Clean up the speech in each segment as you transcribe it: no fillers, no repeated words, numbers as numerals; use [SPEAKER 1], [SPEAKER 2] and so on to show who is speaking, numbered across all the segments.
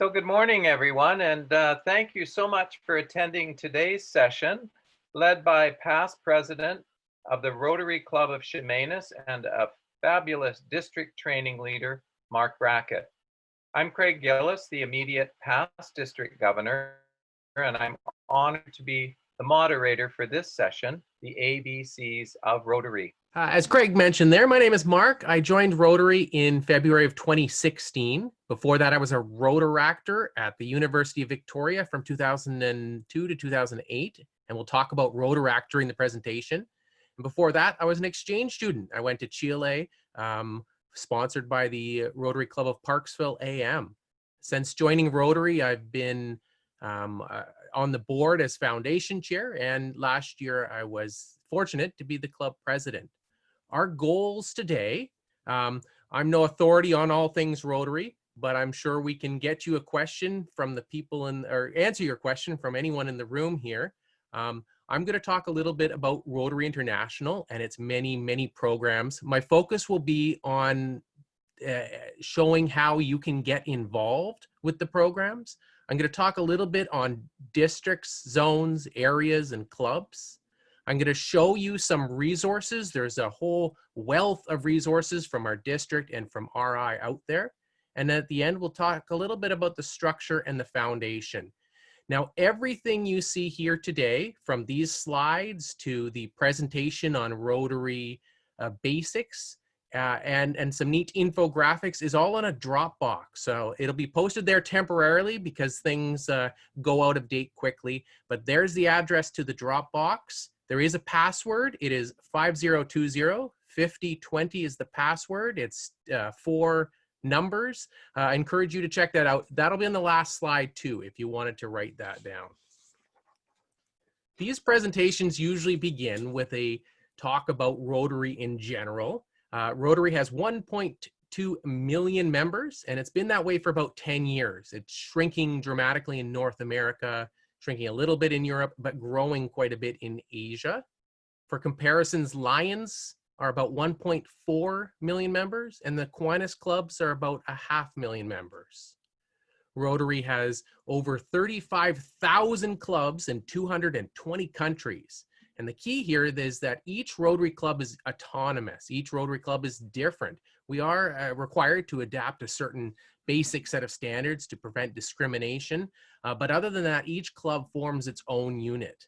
[SPEAKER 1] So good morning, everyone, and thank you so much for attending today's session, led by past president of the Rotary Club of Chemainus and a fabulous district training leader, Mark Brackett. I'm Craig Gillis, the immediate past district governor, and I'm honored to be the moderator for this session, the ABCs of Rotary.
[SPEAKER 2] As Craig mentioned there, my name is Mark. I joined Rotary in February of 2016. Before that, I was a Rotaractor at the University of Victoria from 2002 to 2008, and we'll talk about Rotaract during the presentation. And before that, I was an exchange student. I went to Chile, sponsored by the Rotary Club of Parksville AM. Since joining Rotary, I've been on the board as foundation chair, and last year I was fortunate to be the club president. Our goals today, I'm no authority on all things Rotary, but I'm sure we can get you a question from the people or answer your question from anyone in the room here. I'm going to talk a little bit about Rotary International and its many, many programs. My focus will be on showing how you can get involved with the programs. I'm going to talk a little bit on districts, zones, areas, and clubs. I'm going to show you some resources. There's a whole wealth of resources from our district and from RI out there. And at the end, we'll talk a little bit about the structure and the foundation. Now, everything you see here today, from these slides to the presentation on Rotary basics and some neat infographics, is all on a Dropbox. So it'll be posted there temporarily because things go out of date quickly. But there's the address to the Dropbox. There is a password. It is 5020. 5020 is the password. It's 4 numbers. I encourage you to check that out. That'll be in the last slide too, if you wanted to write that down. These presentations usually begin with a talk about Rotary in general. Rotary has 1.2 million members, and it's been that way for about 10 years. It's shrinking dramatically in North America, shrinking a little bit in Europe, but growing quite a bit in Asia. For comparisons, Lions are about 1.4 million members, and the Kiwanis clubs are about 500,000 members. Rotary has over 35,000 clubs in 220 countries. And the key here is that each Rotary club is autonomous. Each Rotary club is different. We are required to adapt a certain basic set of standards to prevent discrimination. But other than that, each club forms its own unit.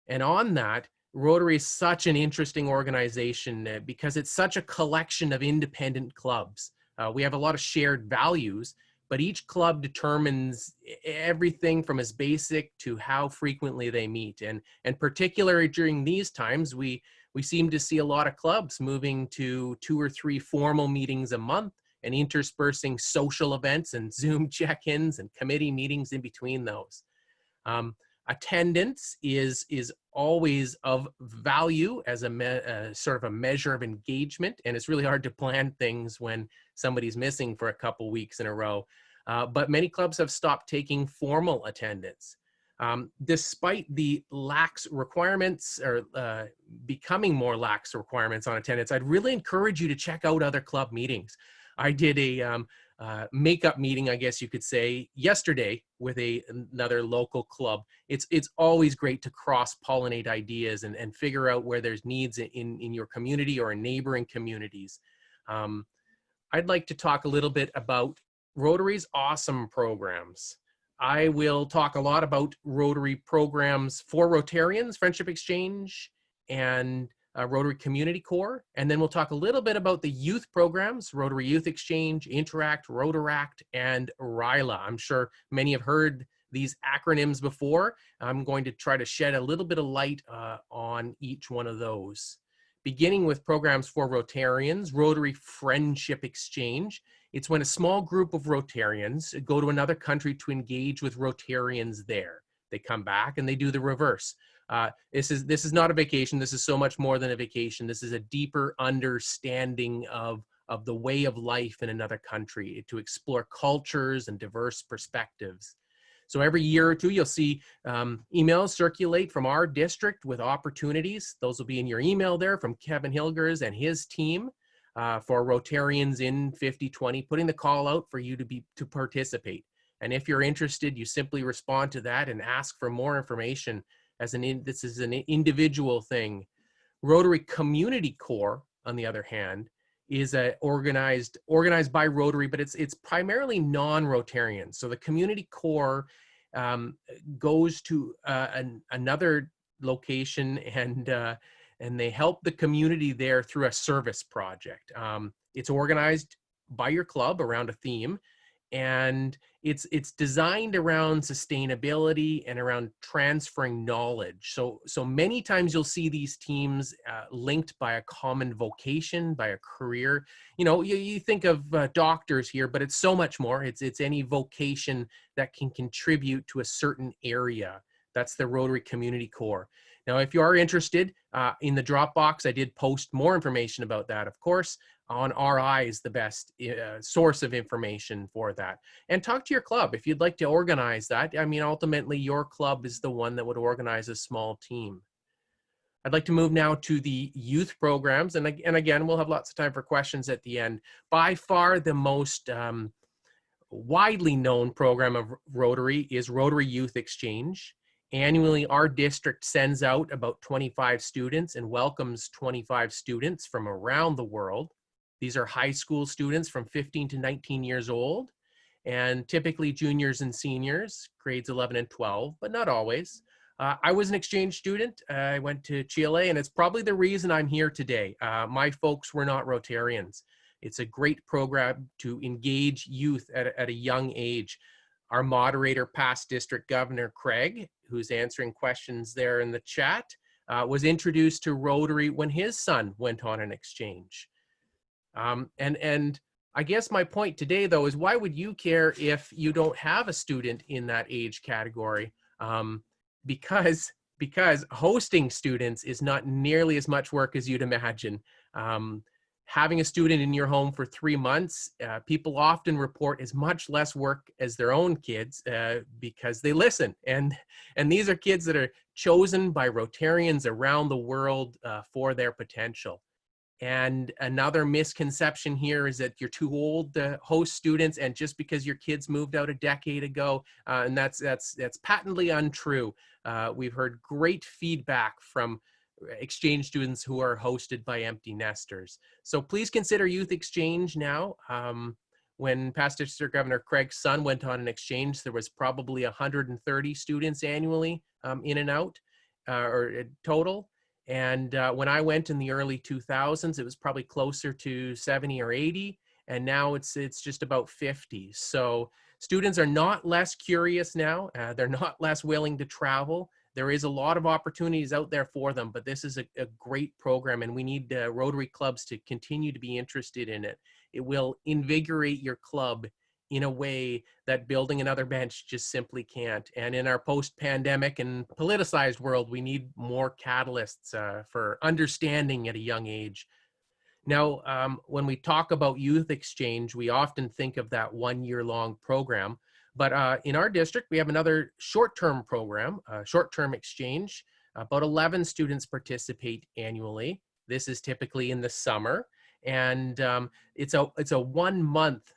[SPEAKER 2] And on that, Rotary is such an interesting organization because it's such a collection of independent clubs. We have a lot of shared values, but each club determines everything from as basic to how frequently they meet. And particularly during these times, we seem to see a lot of clubs moving to 2 or 3 formal meetings a month and interspersing social events and Zoom check-ins and committee meetings in between those. Attendance is always of value as a sort of a measure of engagement, and it's really hard to plan things when somebody's missing for a couple weeks in a row. But many clubs have stopped taking formal attendance. Despite the lax requirements or becoming more lax requirements on attendance, I'd really encourage you to check out other club meetings. I did a makeup meeting, I guess you could say, yesterday with another local club. It's always great to cross-pollinate ideas and figure out where there's needs in your community or in neighboring communities. I'd like to talk a little bit about Rotary's awesome programs. I will talk a lot about Rotary programs for Rotarians, Friendship Exchange, and Rotary Community Corps. And then we'll talk a little bit about the youth programs, Rotary Youth Exchange, Interact, Rotaract, and RILA. I'm sure many have heard these acronyms before. I'm going to try to shed a little bit of light on each one of those. Beginning with programs for Rotarians, Rotary Friendship Exchange. It's when a small group of Rotarians go to another country to engage with Rotarians there. They come back and they do the reverse. This is not a vacation. This is so much more than a vacation. This is a deeper understanding of the way of life in another country, to explore cultures and diverse perspectives. So every year or two, you'll see emails circulate from our district with opportunities. Those will be in your email there from Kevin Hilgers and his team for Rotarians in 5020, putting the call out for you to participate. And if you're interested, you simply respond to that and ask for more information. This is an individual thing. Rotary Community Corps, on the other hand, is organized by Rotary, but it's primarily non-Rotarians. So the Community Corps goes to another location and they help the community there through a service project. It's organized by your club around a theme, and it's designed around sustainability and around transferring knowledge. So many times you'll see these teams linked by a common vocation, by a career. You know, you think of doctors here, but it's so much more. It's any vocation that can contribute to a certain area. That's the Rotary Community Corps. Now, if you are interested, in the Dropbox, I did post more information about that, of course. On RI is the best source of information for that. And talk to your club if you'd like to organize that. I mean, ultimately, your club is the one that would organize a small team. I'd like to move now to the youth programs. And again, we'll have lots of time for questions at the end. By far, the most widely known program of Rotary is Rotary Youth Exchange. Annually, our district sends out about 25 students and welcomes 25 students from around the world. These are high school students from 15 to 19 years old, and typically juniors and seniors, grades 11 and 12, but not always. I was an exchange student. I went to Chile, and it's probably the reason I'm here today. My folks were not Rotarians. It's a great program to engage youth at a young age. Our moderator, past District Governor Craig, who's answering questions there in the chat, was introduced to Rotary when his son went on an exchange. And I guess my point today, though, is why would you care if you don't have a student in that age category? Because hosting students is not nearly as much work as you'd imagine. Having a student in your home for 3 months, people often report is much less work as their own kids because they listen. And these are kids that are chosen by Rotarians around the world for their potential. And another misconception here is that you're too old to host students, and just because your kids moved out a decade ago, and that's patently untrue. We've heard great feedback from exchange students who are hosted by empty nesters. So please consider youth exchange now. When past District Governor Craig's son went on an exchange, there was probably 130 students annually in and out, or total. And when I went in the early 2000s, it was probably closer to 70 or 80, and now it's just about 50. So students are not less curious now. They're not less willing to travel. There is a lot of opportunities out there for them, but this is a great program, and we need Rotary clubs to continue to be interested in it. It will invigorate your club in a way that building another bench just simply can't. And in our post-pandemic and politicized world, we need more catalysts for understanding at a young age. Now, when we talk about youth exchange, we often think of that 1-year-long program. But in our district, we have another short-term program, short-term exchange. About 11 students participate annually. This is typically in the summer. And it's a 1 month,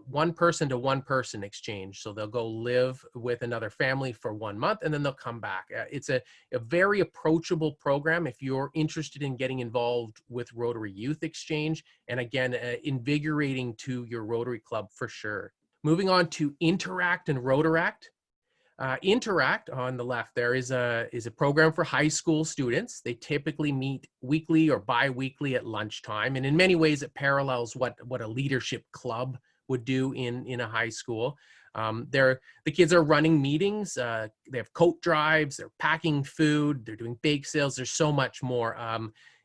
[SPEAKER 2] one person to one person exchange. So they'll go live with another family for 1 month, and then they'll come back. It's a very approachable program if you're interested in getting involved with Rotary Youth Exchange. And again, invigorating to your Rotary Club for sure. Moving on to Interact and Rotaract. Interact on the left there is a program for high school students. They typically meet weekly or bi-weekly at lunchtime, and in many ways it parallels what a leadership club would do in a high school. The kids are running meetings. They have coat drives. They're packing food. They're doing bake sales. There's so much more.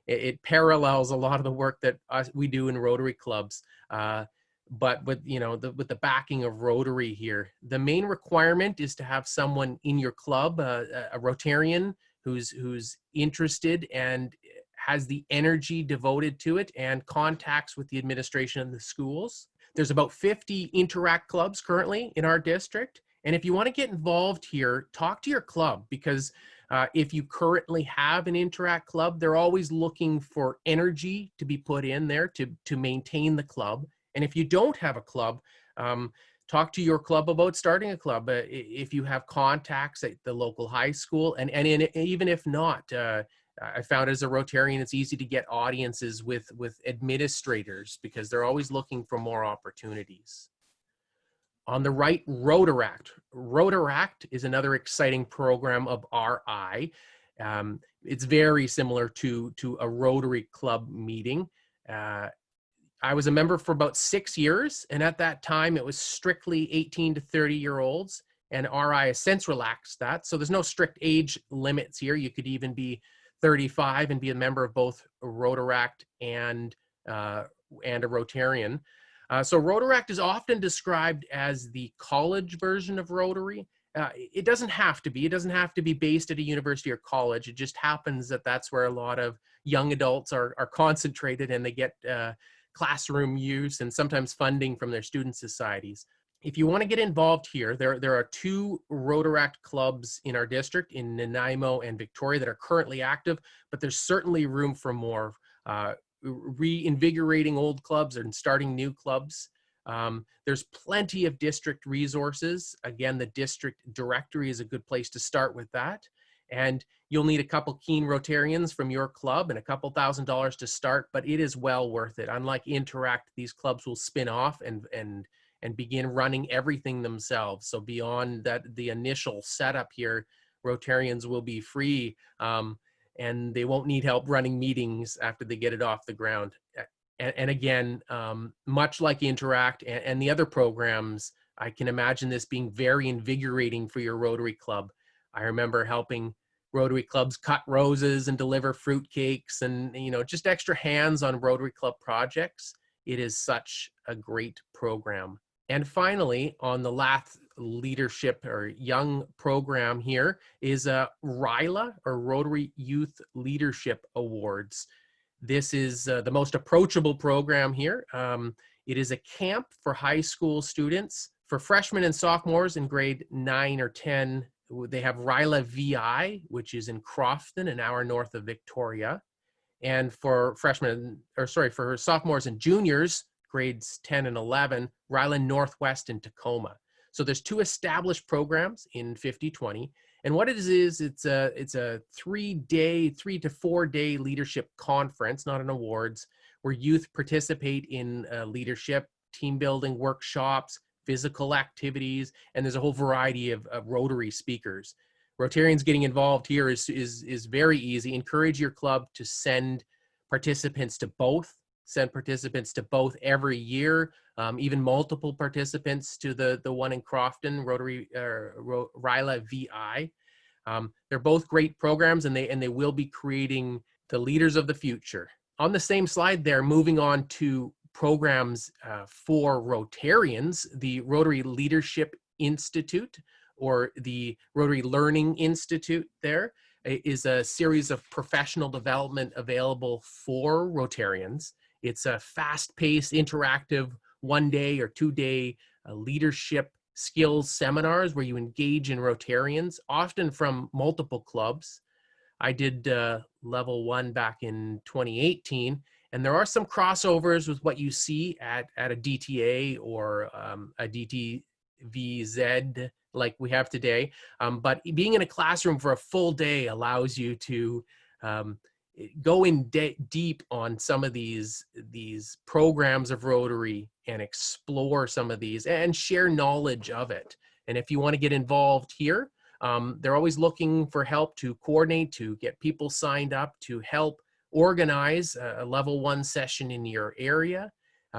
[SPEAKER 2] It parallels a lot of the work that we do in Rotary clubs. But with with the backing of Rotary here, the main requirement is to have someone in your club, a Rotarian who's interested and has the energy devoted to it and contacts with the administration and the schools. There's about 50 Interact clubs currently in our district. And if you want to get involved here, talk to your club, because if you currently have an Interact club, they're always looking for energy to be put in there to maintain the club. And if you don't have a club, talk to your club about starting a club. If you have contacts at the local high school, even if not, I found as a Rotarian, it's easy to get audiences with administrators because they're always looking for more opportunities. On the right, Rotaract. Rotaract is another exciting program of RI. It's very similar to a Rotary Club meeting. I was a member for about 6 years, and at that time, it was strictly 18 to 30-year-olds, and RI has since relaxed that. So there's no strict age limits here. You could even be 35 and be a member of both Rotaract and a Rotarian. So Rotaract is often described as the college version of Rotary. It doesn't have to be. It doesn't have to be based at a university or college. It just happens that that's where a lot of young adults are concentrated, and they get classroom use and sometimes funding from their student societies. If you want to get involved here, there are 2 Rotaract clubs in our district, in Nanaimo and Victoria, that are currently active, but there's certainly room for more. Reinvigorating old clubs and starting new clubs. There's plenty of district resources. Again, the district directory is a good place to start with that. And you'll need a couple keen Rotarians from your club and a couple $1,000s to start, but it is well worth it. Unlike Interact, these clubs will spin off and begin running everything themselves. So beyond that, the initial setup here, Rotarians will be free, and they won't need help running meetings after they get it off the ground. And again, much like Interact and the other programs, I can imagine this being very invigorating for your Rotary Club. I remember helping Rotary clubs cut roses and deliver fruitcakes and, just extra hands on Rotary Club projects. It is such a great program. And finally, on the last leadership or young program here is RYLA, or Rotary Youth Leadership Awards. This is the most approachable program here. It is a camp for high school students. For freshmen and sophomores in grade 9 or 10, they have RYLA VI, which is in Crofton, an hour north of Victoria. And for for sophomores and juniors, grades 10 and 11, RYLA Northwest in Tacoma. So there's 2 established programs in 50/20. And what it is it's a 3 to 4 day leadership conference, not an awards, where youth participate in leadership, team building workshops, physical activities, and there's a whole variety of Rotary speakers. Rotarians getting involved here is very easy. Encourage your club to send participants to both. Send participants to both every year, even multiple participants to the one in Crofton, Rotary RYLA VI. They're both great programs, and they will be creating the leaders of the future. On the same slide there, moving on to programs for Rotarians, the Rotary Leadership Institute, or the Rotary Learning Institute there, is a series of professional development available for Rotarians. It's a fast-paced, interactive 1-day or 2-day leadership skills seminars where you engage in Rotarians, often from multiple clubs. I did level 1 back in 2018, and there are some crossovers with what you see at a DTA or a DTvZ like we have today. But being in a classroom for a full day allows you to go in deep on some of these programs of Rotary and explore some of these and share knowledge of it. And if you want to get involved here, they're always looking for help to coordinate, to get people signed up, to help organize a level 1 session in your area.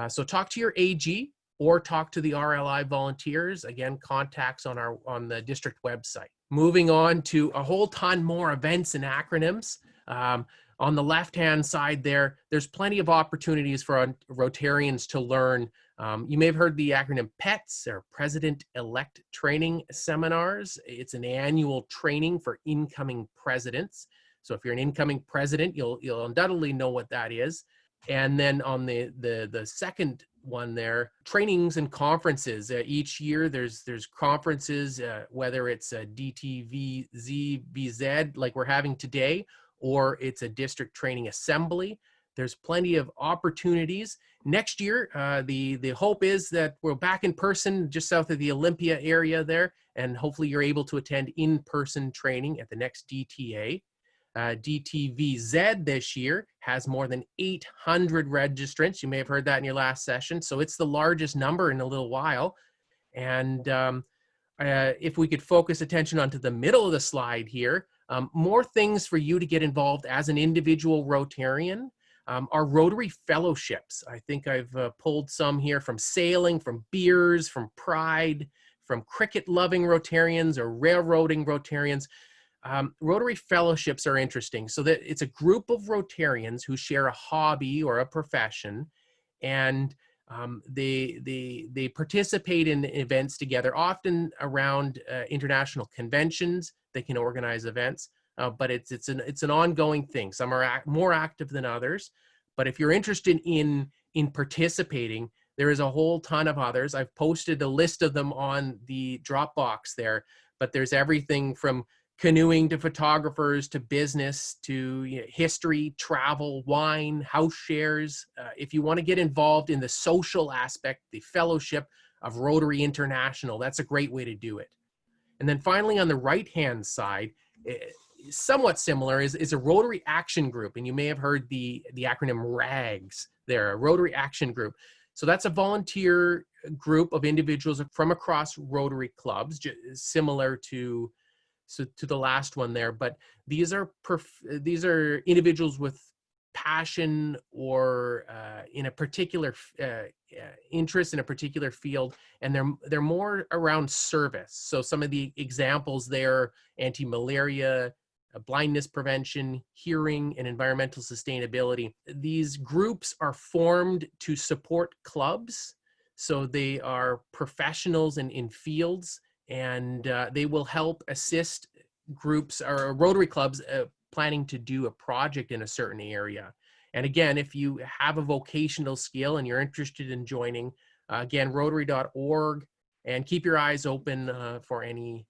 [SPEAKER 2] So talk to your AG or talk to the RLI volunteers. Again, contacts on the district website. Moving on to a whole ton more events and acronyms. On the left-hand side there's plenty of opportunities for Rotarians to learn. You may have heard the acronym PETS, or President-Elect Training Seminars. It's an annual training for incoming presidents. So if you're an incoming president, you'll undoubtedly know what that is. And then on the second one there, trainings and conferences. Each year there's conferences, whether it's a DTvZ like we're having today, or it's a district training assembly. There's plenty of opportunities. Next year, the hope is that we're back in person just south of the Olympia area there, and hopefully you're able to attend in-person training at the next DTA. DTvZ this year has more than 800 registrants. You may have heard that in your last session. So it's the largest number in a little while. And if we could focus attention onto the middle of the slide here, more things for you to get involved as an individual Rotarian are Rotary fellowships. I think I've pulled some here from sailing, from beers, from pride, from cricket-loving Rotarians or railroading Rotarians. Rotary fellowships are interesting. So that it's a group of Rotarians who share a hobby or a profession, and they participate in events together, often around international conventions. They can organize events, but it's an ongoing thing. Some are more active than others, but if you're interested in participating, there is a whole ton of others. I've posted a list of them on the Dropbox there, but there's everything from canoeing to photographers to business to history, travel, wine, house shares. If you want to get involved in the social aspect, the fellowship of Rotary International, that's a great way to do it. And then finally, on the right-hand side, somewhat similar is a Rotary Action Group. And you may have heard the acronym RAGS there, a Rotary Action Group. So that's a volunteer group of individuals from across Rotary clubs, similar to the last one there, but these are individuals with passion or in a particular interest in a particular field, and they're more around service. So some of the examples there: anti-malaria, blindness prevention, hearing, and environmental sustainability. These groups are formed to support clubs, so they are professionals in fields, and they will help assist groups or Rotary clubs planning to do a project in a certain area. And again, if you have a vocational skill and you're interested in joining, again, Rotary.org, and keep your eyes open for any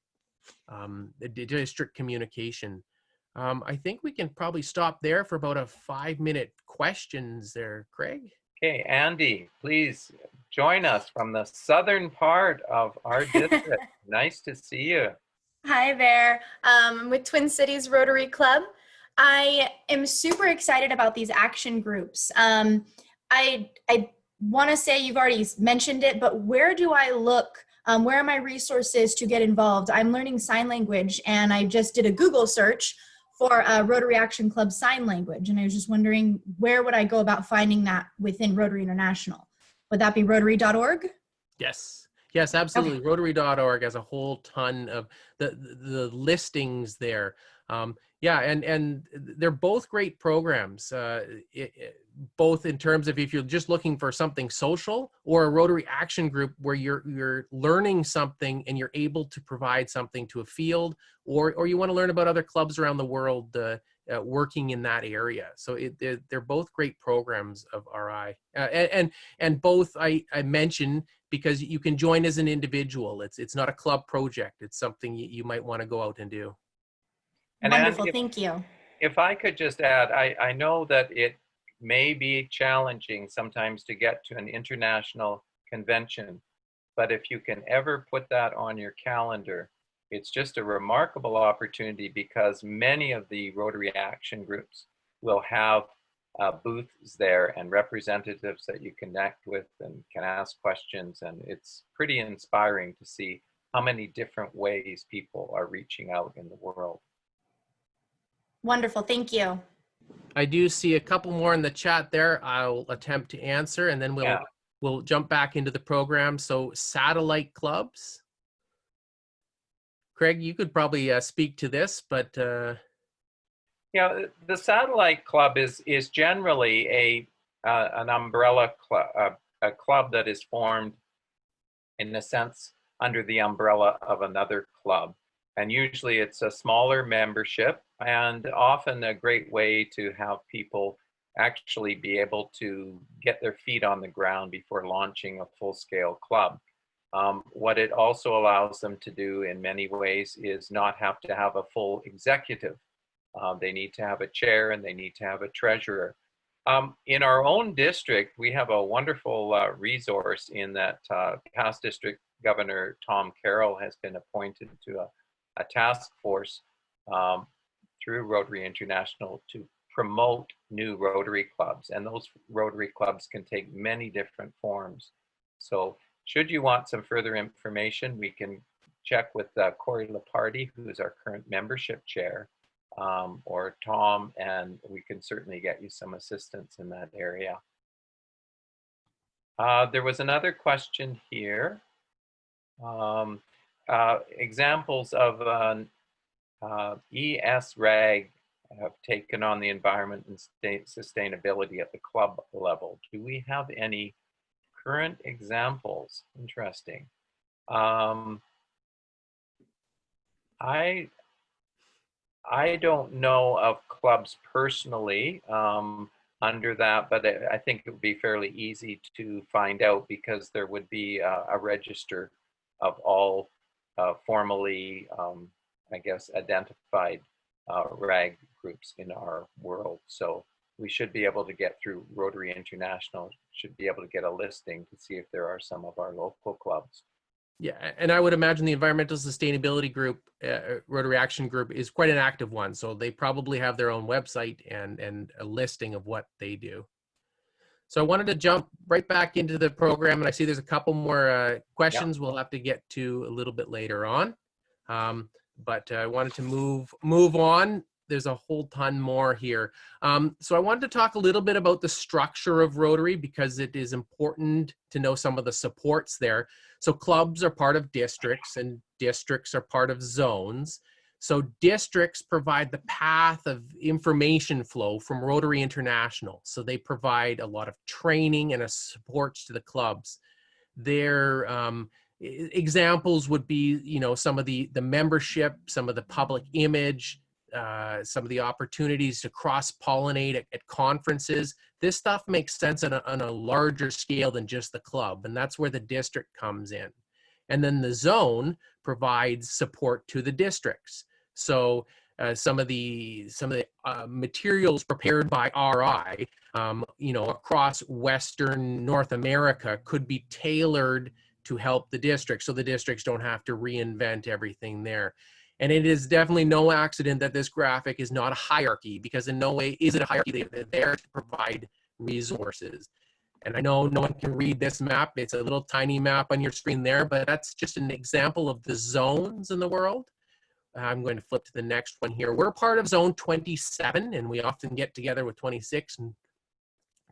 [SPEAKER 2] district communication. I think we can probably stop there for about a 5-minute questions there, Craig.
[SPEAKER 1] Okay, Andy, please join us from the southern part of our district. Nice to see you.
[SPEAKER 3] Hi there. I'm with Twin Cities Rotary Club. I am super excited about these action groups. I want to say you've already mentioned it, but where do I look? Where are my resources to get involved? I'm learning sign language, and I just did a Google search for Rotary Action Club sign language. And I was just wondering, where would I go about finding that within Rotary International? Would that be Rotary.org?
[SPEAKER 2] Yes. Yes, absolutely.
[SPEAKER 3] Okay.
[SPEAKER 2] Rotary.org has a whole ton of the listings there. Yeah, and they're both great programs, both in terms of if you're just looking for something social, or a Rotary Action Group where you're learning something and you're able to provide something to a field, or you want to learn about other clubs around the world working in that area. So they're both great programs of RI, and both I mentioned because you can join as an individual. It's not a club project. It's something you might want to go out and do.
[SPEAKER 1] And
[SPEAKER 3] Wonderful,
[SPEAKER 1] Andy,
[SPEAKER 3] thank you.
[SPEAKER 1] if I could just add, I know that it may be challenging sometimes to get to an international convention, but if you can ever put that on your calendar, it's just a remarkable opportunity, because many of the Rotary Action Groups will have booths there and representatives that you connect with and can ask questions, and it's pretty inspiring to see how many different ways people are reaching out in the world.
[SPEAKER 3] Wonderful, thank you.
[SPEAKER 2] I do see a couple more in the chat there. I'll attempt to answer, and then we'll jump back into the program. So satellite clubs. Craig, you could probably speak to this, but
[SPEAKER 1] Yeah, the satellite club is generally an umbrella club, a club that is formed in a sense under the umbrella of another club. And usually it's a smaller membership, and often a great way to have people actually be able to get their feet on the ground before launching a full-scale club. What it also allows them to do in many ways is not have to have a full executive. They need to have a chair and they need to have a treasurer. In our own district, we have a wonderful resource in that past district governor Tom Carroll has been appointed to a task force through Rotary International to promote new Rotary clubs. And those Rotary clubs can take many different forms. So should you want some further information, we can check with Corey Leparty, who is our current membership chair, or Tom, and we can certainly get you some assistance in that area. There was another question here. Examples of ESRAG have taken on the environment and sustainability at the club level. Do we have any current examples? Interesting. I don't know of clubs personally under that, but I think it would be fairly easy to find out because there would be a register of all formally, I guess, identified RAG groups in our world. So we should be able to get through Rotary International, should be able to get a listing to see if there are some of our local clubs.
[SPEAKER 2] Yeah, and I would imagine the environmental sustainability group, Rotary Action Group, is quite an active one. So they probably have their own website and a listing of what they do. So I wanted to jump right back into the program, and I see there's a couple more questions we'll have to get to a little bit later on. But I wanted to move on. There's a whole ton more here. So I wanted to talk a little bit about the structure of Rotary because it is important to know some of the supports there. So clubs are part of districts and districts are part of zones. So districts provide the path of information flow from Rotary International. So they provide a lot of training and a support to the clubs. Their examples would be, you know, some of the membership, some of the public image, some of the opportunities to cross-pollinate at conferences. This stuff makes sense on a larger scale than just the club, and that's where the district comes in. And then the zone provides support to the districts. So some of the materials prepared by RI, you know, across Western North America could be tailored to help the district, so the districts don't have to reinvent everything there. And it is definitely no accident that this graphic is not a hierarchy, because in no way is it a hierarchy. They're there to provide resources. And I know no one can read this map. It's a little tiny map on your screen there, but that's just an example of the zones in the world. I'm going to flip to the next one here. We're part of zone 27, and we often get together with 26 and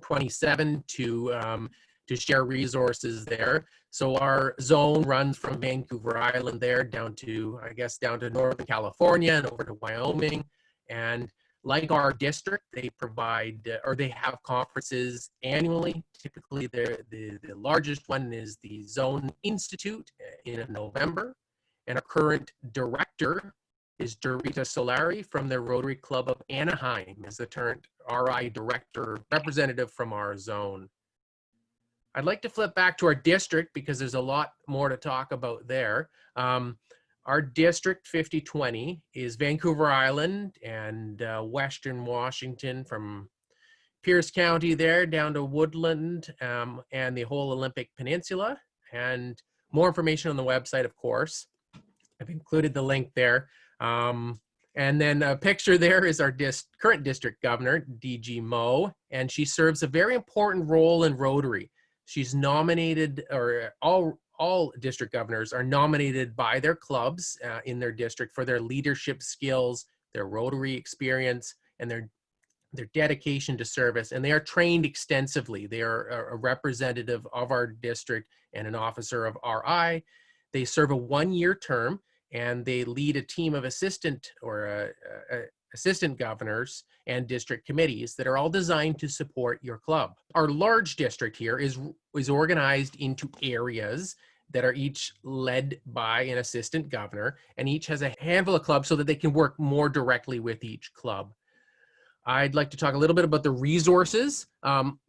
[SPEAKER 2] 27 to share resources there. So our zone runs from Vancouver Island there down to, I guess, down to Northern California and over to Wyoming. And like our district, they provide, or they have conferences annually. Typically, the largest one is the Zone Institute in November. And our current director is Dorita Solari from the Rotary Club of Anaheim, is the current RI director representative from our zone. I'd like to flip back to our district because there's a lot more to talk about there. Our district 5020 is Vancouver Island and Western Washington, from Pierce County there down to Woodland and the whole Olympic Peninsula. And more information on the website, of course. I've included the link there. And then a picture there is our current district governor, DG Moe, and she serves a very important role in Rotary. She's nominated, or all district governors are nominated by their clubs in their district for their leadership skills, their Rotary experience, and their dedication to service. And they are trained extensively. They are a representative of our district and an officer of RI. They serve a one-year term, and they lead a team of assistant governors and district committees that are all designed to support your club. Our large district here is organized into areas that are each led by an assistant governor, and each has a handful of clubs so that they can work more directly with each club. I'd like to talk a little bit about the resources.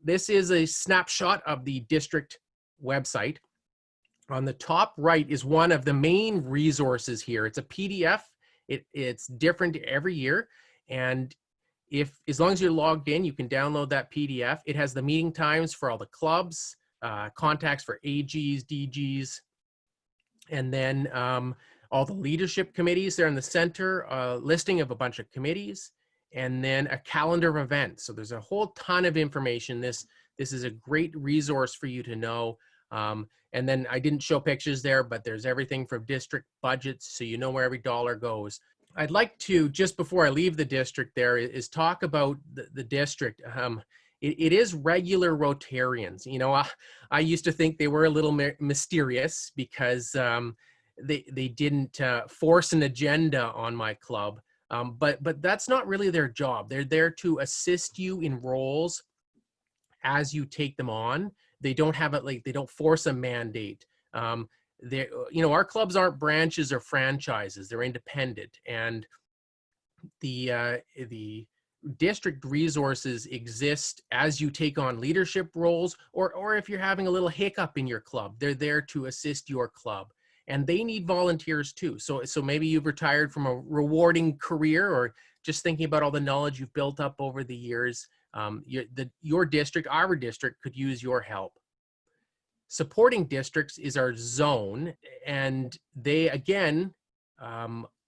[SPEAKER 2] This is a snapshot of the district website. On the top right is one of the main resources here. It's a PDF. It's different every year, and as long as you're logged in, you can download that PDF. It has the meeting times for all the clubs, contacts for AGs, DGs, and then all the leadership committees there in the center, listing of a bunch of committees, and then a calendar of events. So there's a whole ton of information. This is a great resource for you to know. And then I didn't show pictures there, but there's everything from district budgets, so you know where every dollar goes. I'd like to, just before I leave the district there, is talk about the district. It is regular Rotarians. You know, I used to think they were a little mysterious because they didn't force an agenda on my club. But that's not really their job. They're there to assist you in roles as you take them on. They don't have it, like, they don't force a mandate. You know, our clubs aren't branches or franchises. They're independent, and the district resources exist as you take on leadership roles, or if you're having a little hiccup in your club, they're there to assist your club. And they need volunteers too. So maybe you've retired from a rewarding career, or just thinking about all the knowledge you've built up over the years. Your district, our district, could use your help. Supporting districts is our zone, and they, again,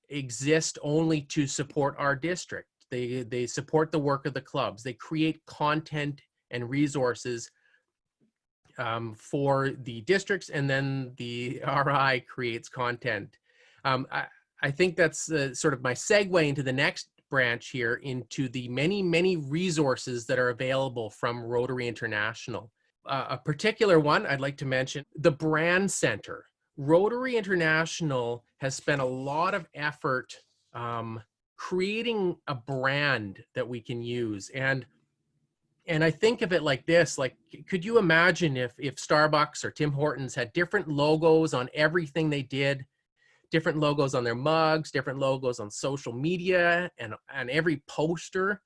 [SPEAKER 2] exist only to support our district. They support the work of the clubs. They create content and resources for the districts, and then the RI creates content. I think that's sort of my segue into the next branch here, into the many, many resources that are available from Rotary International. A particular one I'd like to mention, the Brand Center. Rotary International has spent a lot of effort creating a brand that we can use. And I think of it like this, like, could you imagine if Starbucks or Tim Hortons had different logos on everything they did, different logos on their mugs, different logos on social media, and on every poster?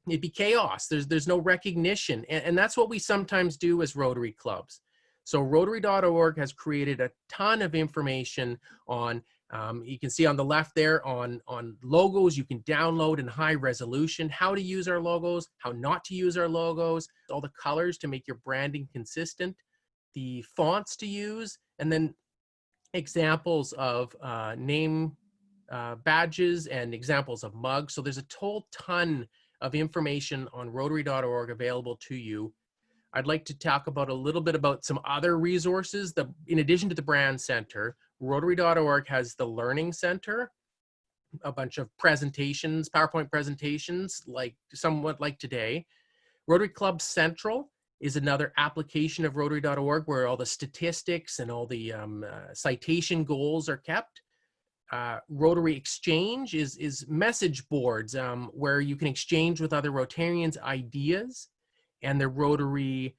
[SPEAKER 2] It'd be chaos. There's no recognition. And that's what we sometimes do as Rotary clubs. So Rotary.org has created a ton of information on, you can see on the left there, on logos you can download in high resolution, how to use our logos, how not to use our logos, all the colors to make your branding consistent, the fonts to use, and then examples of name badges and examples of mugs. So there's a whole ton of information on Rotary.org available to you. I'd like to talk about a little bit about some other resources. In addition to the Brand Center, Rotary.org has the Learning Center, a bunch of presentations, PowerPoint presentations, somewhat like today. Rotary Club Central is another application of Rotary.org where all the statistics and all the citation goals are kept. Rotary Exchange is message boards where you can exchange with other Rotarians ideas. And the Rotary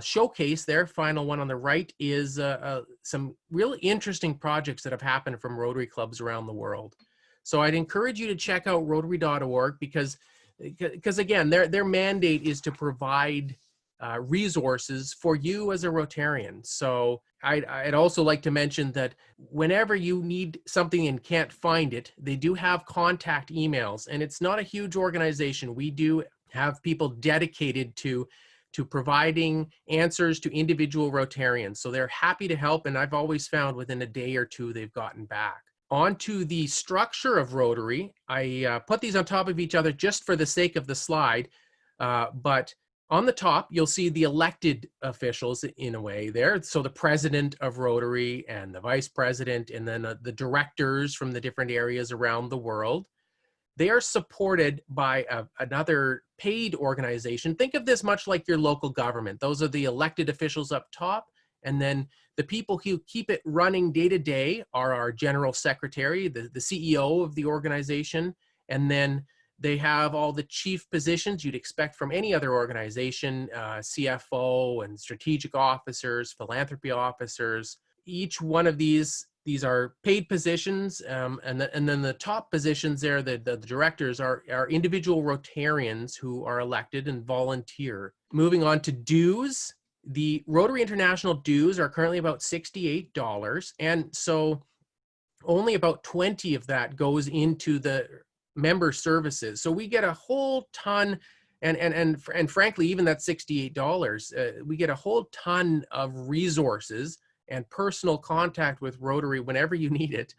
[SPEAKER 2] Showcase, their final one on the right, is some really interesting projects that have happened from Rotary clubs around the world. So I'd encourage you to check out Rotary.org because again, their mandate is to provide resources for you as a Rotarian. So I'd also like to mention that whenever you need something and can't find it, they do have contact emails, and it's not a huge organization. We do have people dedicated to providing answers to individual Rotarians. So they're happy to help, and I've always found within a day or two they've gotten back. On to the structure of Rotary. I put these on top of each other just for the sake of the slide, but on the top, you'll see the elected officials in a way there. So the president of Rotary and the vice president, and then the directors from the different areas around the world. They are supported by another paid organization. Think of this much like your local government. Those are the elected officials up top. And then the people who keep it running day to day are our general secretary, the CEO of the organization. And then they have all the chief positions you'd expect from any other organization, CFO and strategic officers, philanthropy officers. Each one of these are paid positions, and then the top positions there, the directors, are individual Rotarians who are elected and volunteer. Moving on to dues. The Rotary International dues are currently about $68, and so only about 20 of that goes into the member services. So we get a whole ton, and frankly, even that $68, we get a whole ton of resources and personal contact with Rotary whenever you need it,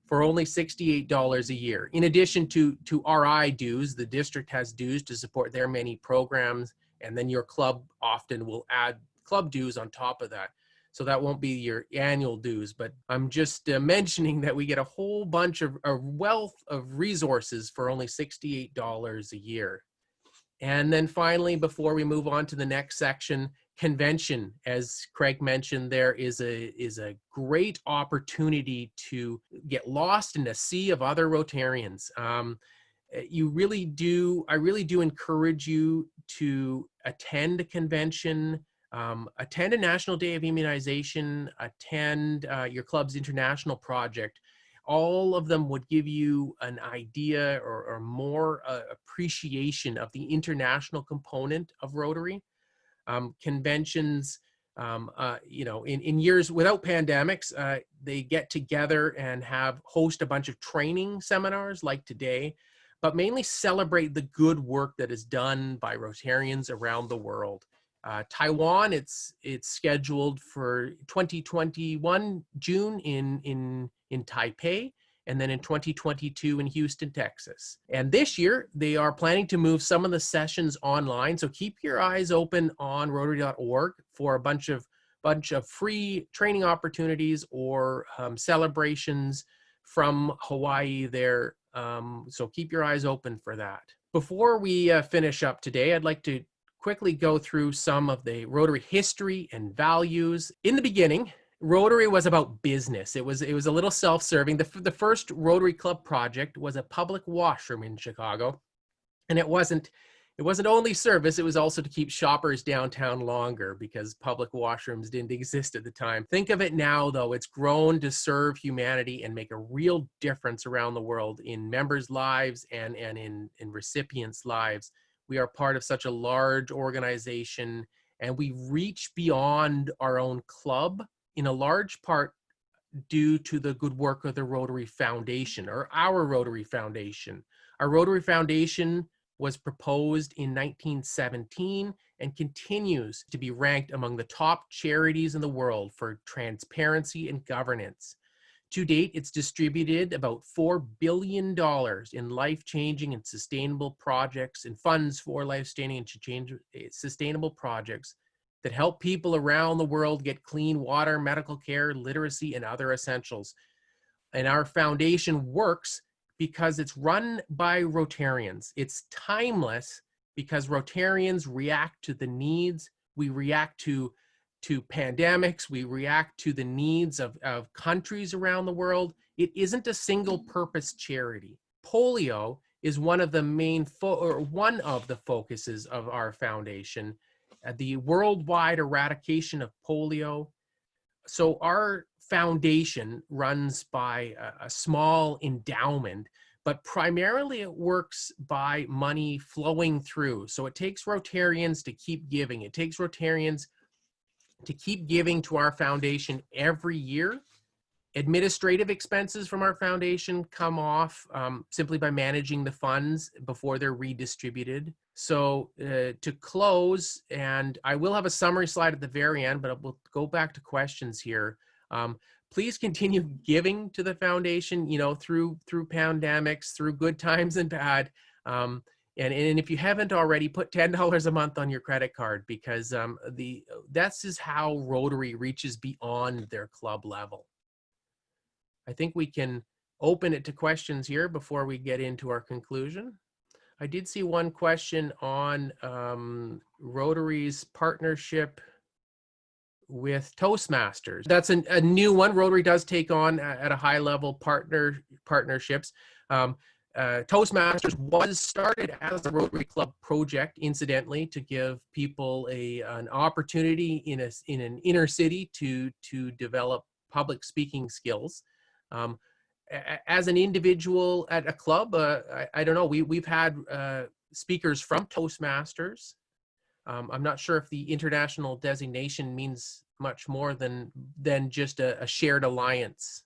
[SPEAKER 2] for only $68 a year. In addition to RI dues, the district has dues to support their many programs, and then your club often will add club dues on top of that. So that won't be your annual dues, but I'm just mentioning that we get a whole bunch of a wealth of resources for only $68 a year. And then finally, before we move on to the next section, convention, as Craig mentioned, there is a great opportunity to get lost in a sea of other Rotarians. You really do, I really do encourage you to attend a convention, attend a National Day of Immunization, attend your club's international project. All of them would give you an idea or more appreciation of the international component of Rotary. Conventions, you know, in years without pandemics, they get together and host a bunch of training seminars like today, but mainly celebrate the good work that is done by Rotarians around the world. Taiwan, it's scheduled for 2021 June in Taipei, and then in 2022 in Houston, Texas. And this year, they are planning to move some of the sessions online. So keep your eyes open on Rotary.org for a bunch of free training opportunities or celebrations from Hawaii there. So keep your eyes open for that. Before we finish up today, I'd like to quickly go through some of the Rotary history and values. In the beginning, Rotary was about business. It was a little self-serving. The first Rotary Club project was a public washroom in Chicago, and it wasn't only service. It was also to keep shoppers downtown longer because public washrooms didn't exist at the time. Think of it now, though. It's grown to serve humanity and make a real difference around the world in members' lives and in recipients' lives. We are part of such a large organization, and we reach beyond our own club in a large part due to the good work of the Rotary Foundation, or our Rotary Foundation. Our Rotary Foundation was proposed in 1917 and continues to be ranked among the top charities in the world for transparency and governance. To date, it's distributed about $4 billion in life-changing and sustainable projects and funds for life-changing and sustainable projects that help people around the world get clean water, medical care, literacy, and other essentials. And our foundation works because it's run by Rotarians. It's timeless because Rotarians react to the needs. We react to pandemics. We react to the needs of countries around the world. It isn't a single purpose charity. Polio is one of the main one of the focuses of our foundation, the worldwide eradication of polio. So our foundation runs by a small endowment, but primarily it works by money flowing through. So it takes Rotarians to keep giving. It takes Rotarians to keep giving to our foundation every year. Administrative expenses from our foundation come off simply by managing the funds before they're redistributed. So to close, and I will have a summary slide at the very end, but we'll go back to questions here. Please continue giving to the foundation, you know, through pandemics, through good times and bad. And if you haven't already, put $10 a month on your credit card, because that's just how Rotary reaches beyond their club level. I think we can open it to questions here before we get into our conclusion. I did see one question on Rotary's partnership with Toastmasters. That's a new one. Rotary does take on at a high level partnerships. Toastmasters was started as a Rotary Club project, incidentally, to give people an opportunity in an inner city to develop public speaking skills. As an individual at a club, I don't know, we've had speakers from Toastmasters. I'm not sure if the international designation means much more than just a shared alliance.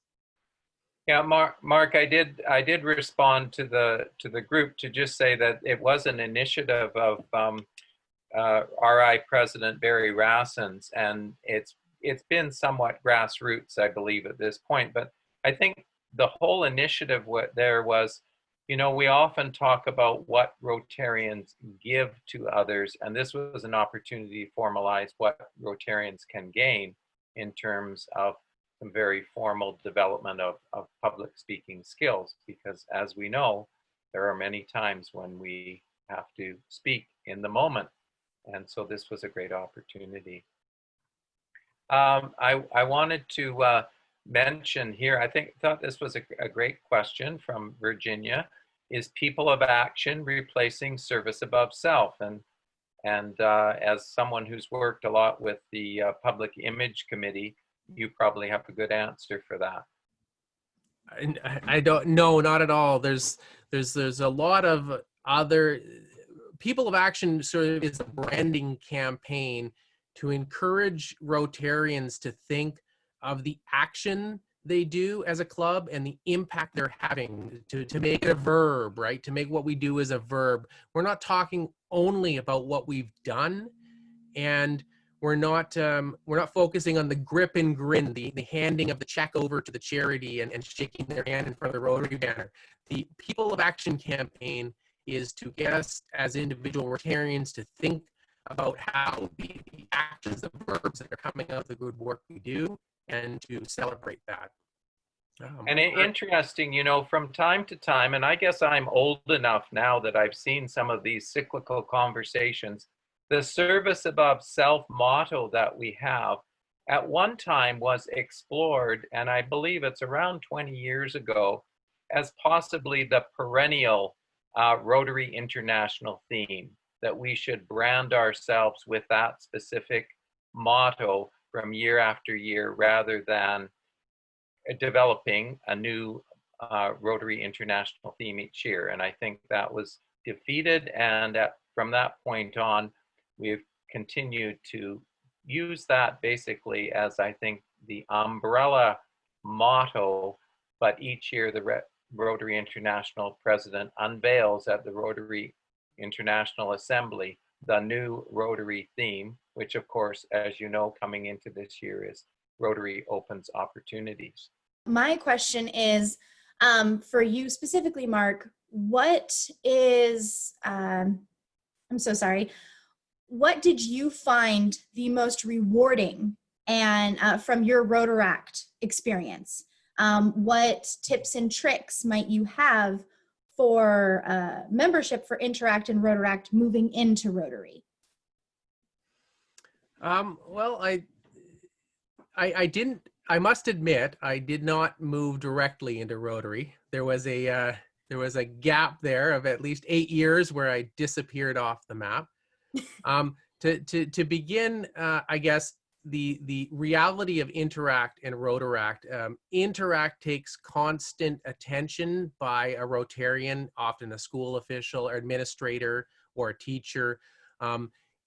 [SPEAKER 1] Yeah, Mark, I did respond to the group to just say that it was an initiative of RI President Barry Rassens, and it's been somewhat grassroots, I believe, at this point. But I think the whole initiative there was, you know, we often talk about what Rotarians give to others, and this was an opportunity to formalize what Rotarians can gain in terms of some very formal development of public speaking skills, because as we know, there are many times when we have to speak in the moment. And so this was a great opportunity. I wanted to mention here, thought this was a great question from Virginia. Is people of action replacing service above self? And as someone who's worked a lot with the Public Image Committee, you probably have a good answer for that.
[SPEAKER 2] I don't know, not at all. There's a lot of other people of action. Sort of is a branding campaign to encourage Rotarians to think of the action they do as a club and the impact they're having, to make it a verb, right? To make what we do as a verb. We're not talking only about what we've done, and we're not focusing on the grip and grin, the handing of the check over to the charity and shaking their hand in front of the Rotary banner. The People of Action campaign is to get us as individual Rotarians to think about how the actions, the verbs that are coming out of the good work we do, and to celebrate that.
[SPEAKER 1] And interesting, you know, from time to time, and I guess I'm old enough now that I've seen some of these cyclical conversations, the service above self motto that we have at one time was explored, and I believe it's around 20 years ago, as possibly the perennial Rotary International theme, that we should brand ourselves with that specific motto from year after year rather than developing a new Rotary International theme each year. And I think that was defeated, and from that point on, we've continued to use that basically as, I think, the umbrella motto, but each year the Rotary International president unveils at the Rotary International Assembly the new Rotary theme, which of course, as you know, coming into this year is Rotary Opens Opportunities.
[SPEAKER 3] My question is, for you specifically, Mark, what is, I'm so sorry, what did you find the most rewarding and from your Rotaract experience? What tips and tricks might you have for membership for Interact and Rotaract moving into Rotary?
[SPEAKER 2] Well, I must admit, I did not move directly into Rotary. There was a gap there of at least 8 years where I disappeared off the map. To begin, I guess the reality of Interact and Rotaract. Interact takes constant attention by a Rotarian, often a school official or administrator or a teacher,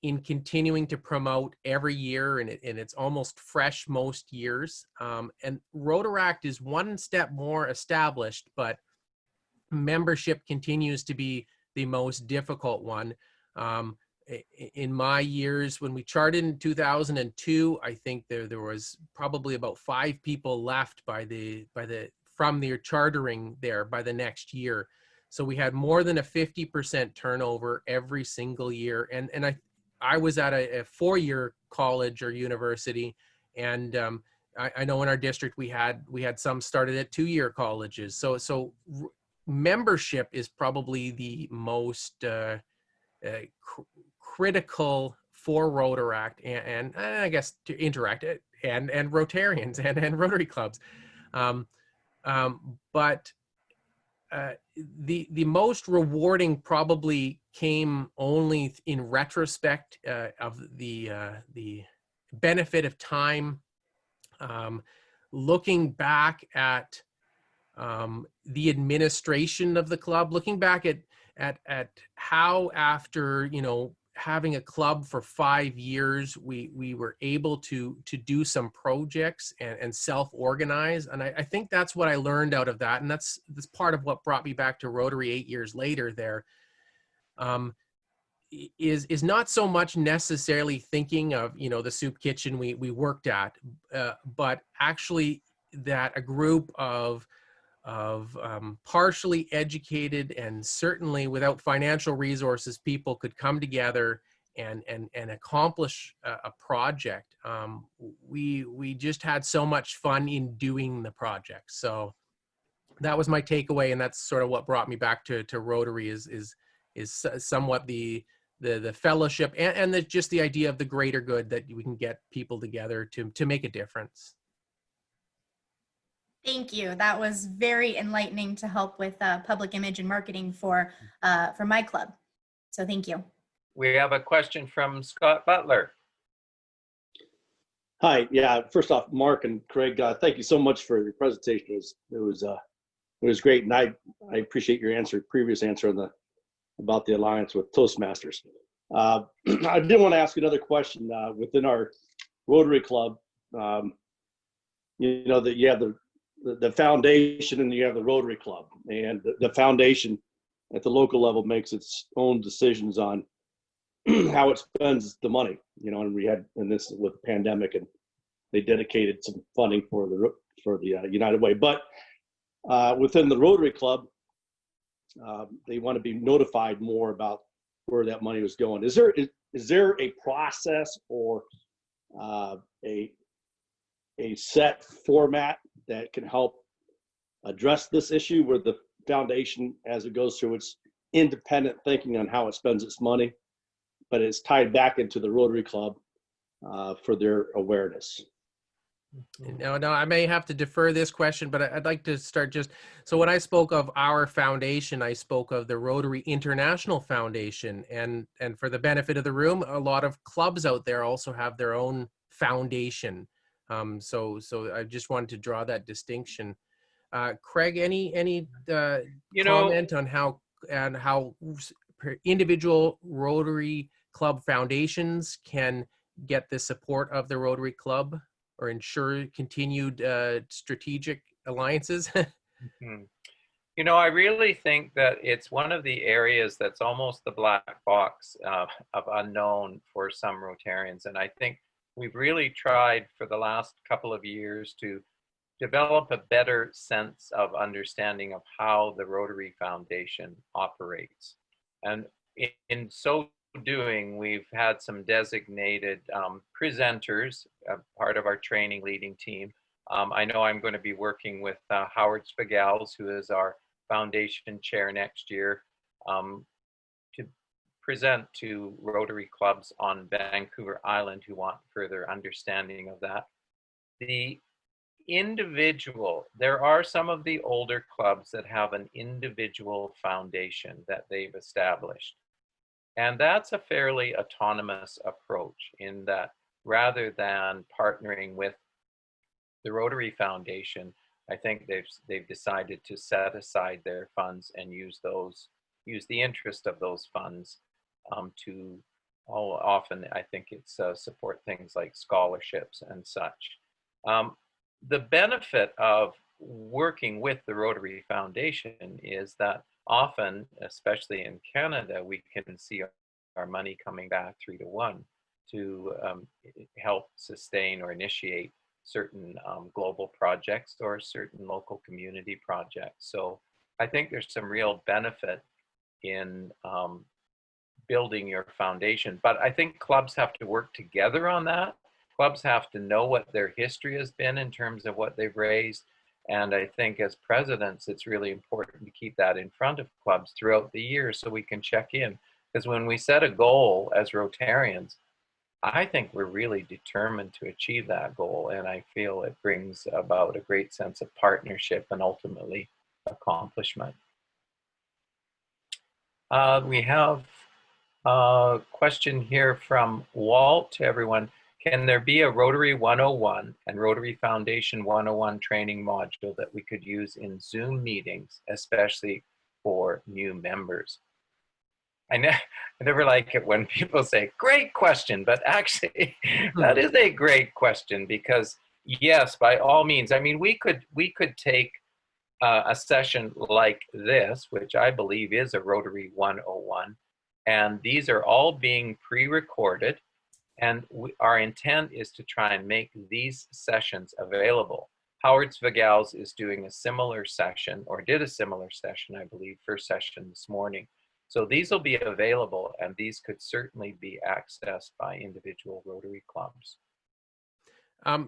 [SPEAKER 2] in continuing to promote every year, and it's almost fresh most years. And Rotaract is one step more established, but membership continues to be the most difficult one. In my years, when we charted in 2002, I think there was probably about 5 people left from their chartering there by the next year. So we had more than a 50% turnover every single year, and I was at a 4-year college or university, and I know in our district we had some started at 2-year colleges. So membership is probably the most critical for Rotaract and I guess to Interact and Rotarians and Rotary clubs. But the most rewarding probably came only in retrospect of the benefit of time, looking back at the administration of the club, looking back at how, after having a club for 5 years, we were able to do some projects and self-organize. And I think that's what I learned out of that. And that's part of what brought me back to Rotary 8 years later there. Is not so much necessarily thinking of, you know, the soup kitchen we worked at, but actually that a group of partially educated and certainly without financial resources people could come together and accomplish a project. We just had so much fun in doing the project. So that was my takeaway, and that's sort of what brought me back to Rotary is somewhat the fellowship and just the idea of the greater good, that we can get people together to make a difference.
[SPEAKER 3] Thank you. That was very enlightening to help with public image and marketing for my club. So thank you.
[SPEAKER 1] We have a question from Scott Butler.
[SPEAKER 4] Hi. Yeah. First off, Mark and Craig, thank you so much for your presentation. It was great, and I appreciate your previous answer on about the alliance with Toastmasters. I did want to ask another question. Within our Rotary Club, you know that you have the foundation and you have the Rotary Club, and the foundation at the local level makes its own decisions on how it spends the money. You know, and we had this with the pandemic, and they dedicated some funding for the United Way. But within the Rotary Club, they want to be notified more about where that money was going. Is there a process or a set format that can help address this issue, where the foundation, as it goes through its independent thinking on how it spends its money, but it's tied back into the Rotary Club for their awareness?
[SPEAKER 2] No, I may have to defer this question, but I'd like to start so when I spoke of our foundation, I spoke of the Rotary International Foundation, and for the benefit of the room, a lot of clubs out there also have their own foundation. So I just wanted to draw that distinction. Craig, any comment on how individual Rotary Club foundations can get the support of the Rotary Club, or ensure continued strategic alliances?
[SPEAKER 1] Mm-hmm. You know, I really think that it's one of the areas that's almost the black box of unknown for some Rotarians. And I think we've really tried for the last couple of years to develop a better sense of understanding of how the Rotary Foundation operates. And in so doing, we've had some designated presenters, part of our training leading team. I know I'm going to be working with Howard Spagals, who is our foundation chair next year, to present to Rotary clubs on Vancouver Island who want further understanding of that. The individual, there are some of the older clubs that have an individual foundation that they've established. And that's a fairly autonomous approach, in that rather than partnering with the Rotary Foundation, I think they've decided to set aside their funds and use the interest of those funds to, often I think it's support things like scholarships and such. The benefit of working with the Rotary Foundation is that often, especially in Canada, we can see our money coming back 3-to-1 to help sustain or initiate certain global projects or certain local community projects. So I think there's some real benefit in building your foundation, but I think clubs have to work together on that. Clubs have to know what their history has been in terms of what they've raised. And I think as presidents, it's really important to keep that in front of clubs throughout the year so we can check in. Because when we set a goal as Rotarians, I think we're really determined to achieve that goal. And I feel it brings about a great sense of partnership and ultimately accomplishment. We have a question here from Walt to everyone. Can there be a Rotary 101 and Rotary Foundation 101 training module that we could use in Zoom meetings, especially for new members? I never like it when people say, great question, but actually that is a great question because yes, by all means, I mean, we could take a session like this, which I believe is a Rotary 101, and these are all being pre-recorded, and our intent is to try and make these sessions available. Howard Svigals is doing a similar session, or did a similar session, I believe, first session this morning. So these will be available, and these could certainly be accessed by individual Rotary clubs.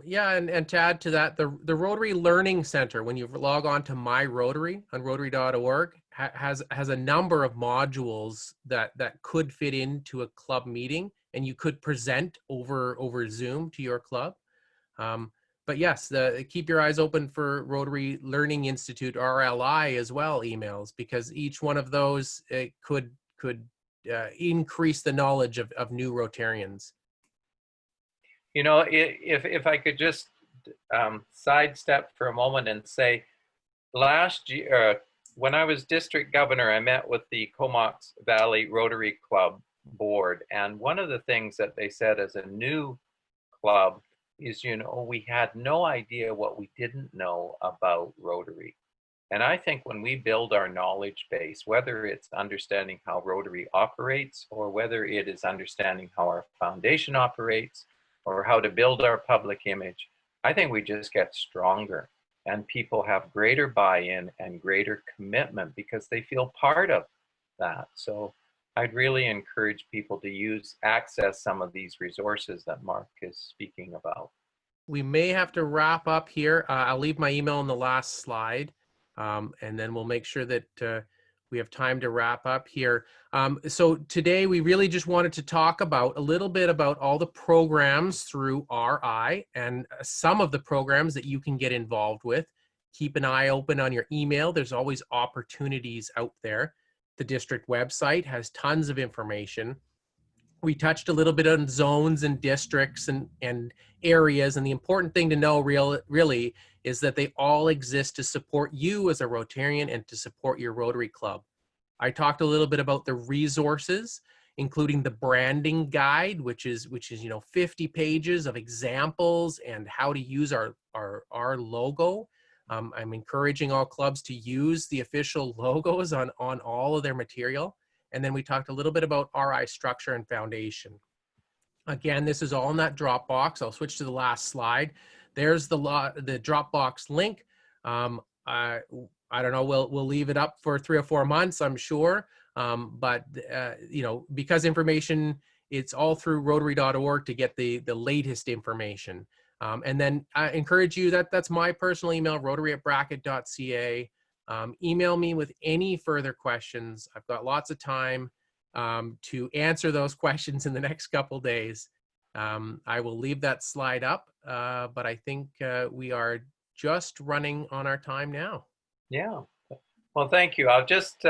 [SPEAKER 2] Yeah, and to add to that, the Rotary Learning Center, when you log on to My Rotary on Rotary.org, has a number of modules that could fit into a club meeting, and you could present over Zoom to your club. But yes, keep your eyes open for Rotary Learning Institute, RLI, as well, emails, because each one of those could increase the knowledge of new Rotarians.
[SPEAKER 1] You know, if I could just sidestep for a moment and say, last year, when I was district governor, I met with the Comox Valley Rotary Club board. And one of the things that they said as a new club is, you know, we had no idea what we didn't know about Rotary. And I think when we build our knowledge base, whether it's understanding how Rotary operates, or whether it is understanding how our foundation operates, or how to build our public image, I think we just get stronger, and people have greater buy-in and greater commitment because they feel part of that. So I'd really encourage people to access some of these resources that Mark is speaking about.
[SPEAKER 2] We may have to wrap up here. I'll leave my email on the last slide, and then we'll make sure that we have time to wrap up here. So today we really just wanted to talk about a little bit about all the programs through RI and some of the programs that you can get involved with. Keep an eye open on your email. There's always opportunities out there. The district website has tons of information. We touched a little bit on zones and districts and areas, and the important thing to know really is that they all exist to support you as a Rotarian and to support your Rotary Club. I talked a little bit about the resources, including the branding guide, which is 50 pages of examples and how to use our logo. I'm encouraging all clubs to use the official logos on all of their material. And then we talked a little bit about RI structure and foundation. Again, this is all in that Dropbox. I'll switch to the last slide. There's the Dropbox link. I don't know, we'll leave it up for 3 or 4 months, I'm sure. But because information, it's all through Rotary.org to get the latest information. And then I encourage you, that's my personal email, rotary@bracket.ca. Email me with any further questions. I've got lots of time to answer those questions in the next couple days. I will leave that slide up, but I think we are just running on our time now.
[SPEAKER 1] Yeah. Well, thank you. I'll just,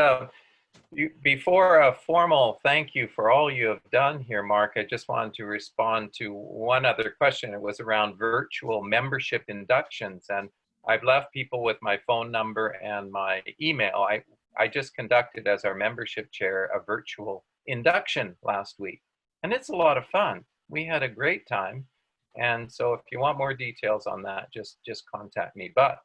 [SPEAKER 1] before a formal thank you for all you have done here, Mark, I just wanted to respond to one other question. It was around virtual membership inductions. And I've left people with my phone number and my email. I just conducted, as our membership chair, a virtual induction last week. And it's a lot of fun. We had a great time. And so if you want more details on that, just contact me. But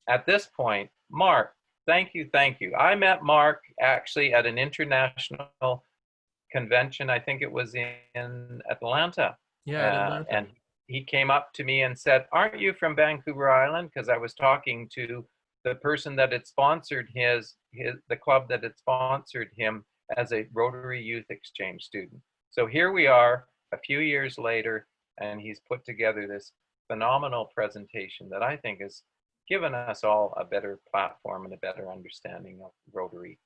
[SPEAKER 1] at this point, Mark, thank you. I met Mark actually at an international convention. I think it was in Atlanta.
[SPEAKER 2] Yeah, Atlanta.
[SPEAKER 1] And he came up to me and said, "Aren't you from Vancouver Island?" Because I was talking to the person that had sponsored the club that had sponsored him as a Rotary Youth Exchange student. So here we are a few years later, and he's put together this phenomenal presentation that I think has given us all a better platform and a better understanding of Rotary.